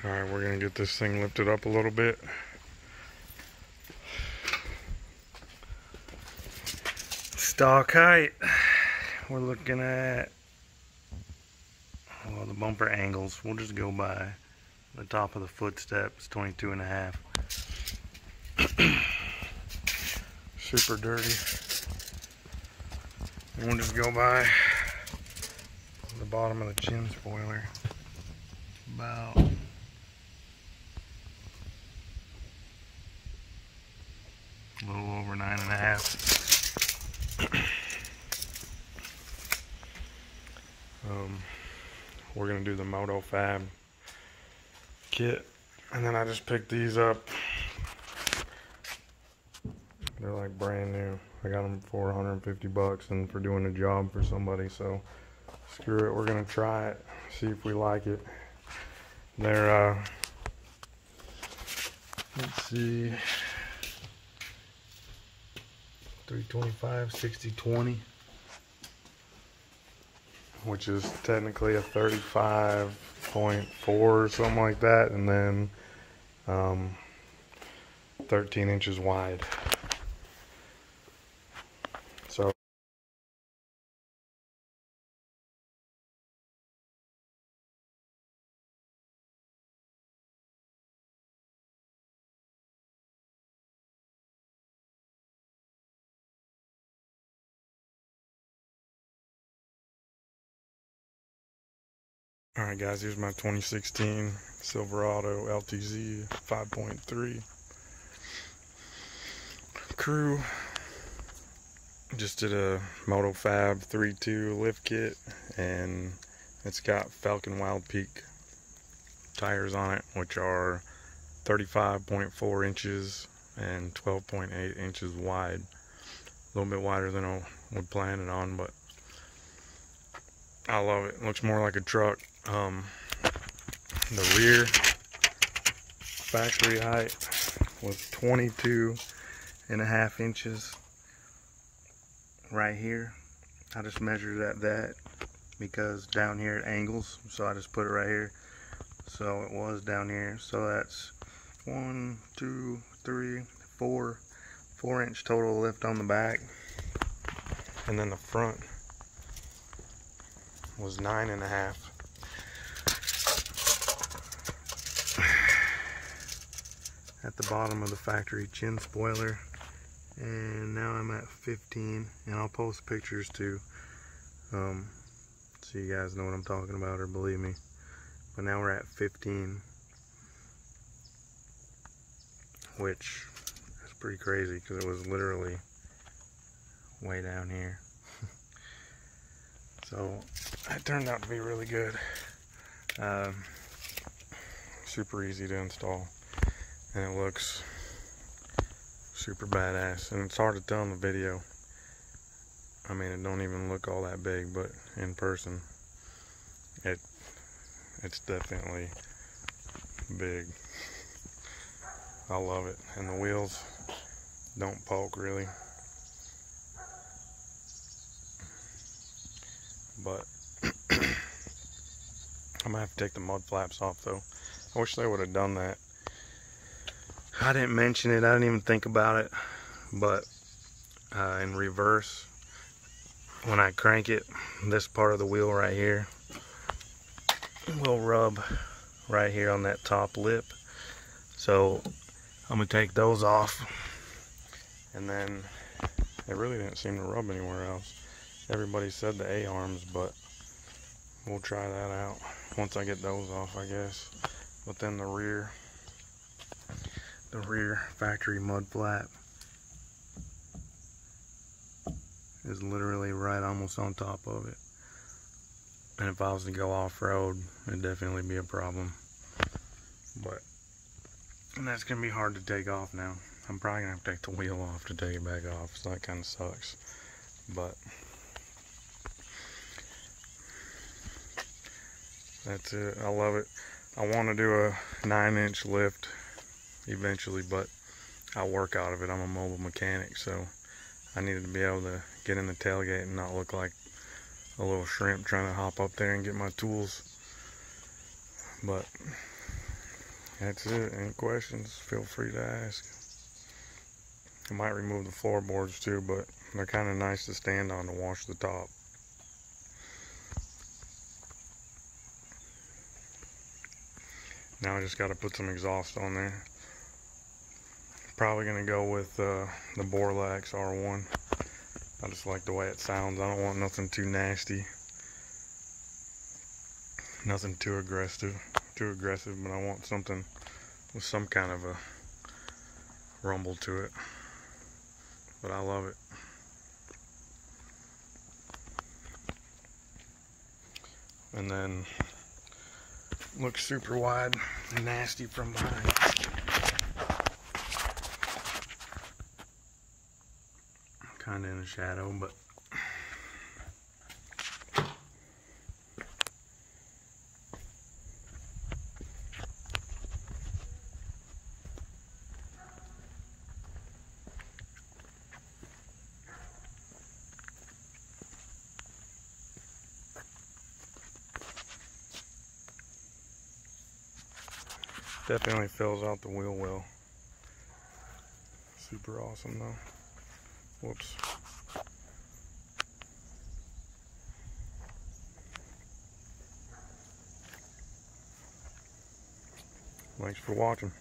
Alright, we're gonna get this thing lifted up a little bit. Stock height, we're looking at, well, the bumper angles, we'll just go by the top of the footstep. It's 22.5. Super dirty. And we'll just go by the bottom of the chin spoiler. About a little over 9.5. We're gonna do the MotoFab kit, and then I just picked these up. They're like brand new. I got them for 150 bucks and for doing a job for somebody, so screw it, we're gonna try it, see if we like it. They're let's see, 325 60/20, which is technically a 35.4 or something like that, and then 13 inches wide. So alright guys, here's my 2016 Silverado LTZ 5.3 crew. Just did a MotoFab 3.2 lift kit, and it's got Falken Wild Peak tires on it, which are 35.4 inches and 12.8 inches wide. A little bit wider than I would plan it on, but I love it. It looks more like a truck. The rear factory height was 22.5 inches right here. I just measured at that because down here it angles, so I just put it right here. So it was down here. So that's 1, 2, 3, 4 inch total lift on the back, and then the front was 9.5. At the bottom of the factory chin spoiler, and now I'm at 15, and I'll post pictures too, so you guys know what I'm talking about, or believe me. But now we're at 15, which is pretty crazy because it was literally way down here. So it turned out to be really good. Super easy to install, and it looks super badass, and it's hard to tell in the video. I mean, it don't even look all that big, but in person it's definitely big. I love it, and the wheels don't poke really, but I'm gonna have to take the mud flaps off though. I wish they would have done that. I didn't mention it, I didn't even think about it, but in reverse, when I crank it, this part of the wheel right here will rub right here on that top lip. So I'm gonna take those off, and then it really didn't seem to rub anywhere else. Everybody said the A-arms, but we'll try that out once I get those off, I guess. But then the rear factory mud flap is literally right almost on top of it, and if I was to go off-road, it'd definitely be a problem. But and that's gonna be hard to take off now. I'm probably gonna have to take the wheel off to take it back off, so that kind of sucks. But that's it. I love it. I want to do a 9-inch lift eventually, but I'll work out of it. I'm a mobile mechanic, so I needed to be able to get in the tailgate and not look like a little shrimp trying to hop up there and get my tools. But That's it. Any questions, feel free to ask. I might remove the floorboards too, but they're kind of nice to stand on to wash the top. Now I just got to put some exhaust on there. Probably going to go with the Borlax R1. I just like the way it sounds. I don't want nothing too nasty. Nothing too aggressive, but I want something with some kind of a rumble to it. But I love it. And then looks super wide and nasty from behind. Kind of in the shadow, but definitely fills out the wheel well. Super awesome though. Whoops. Thanks for watching.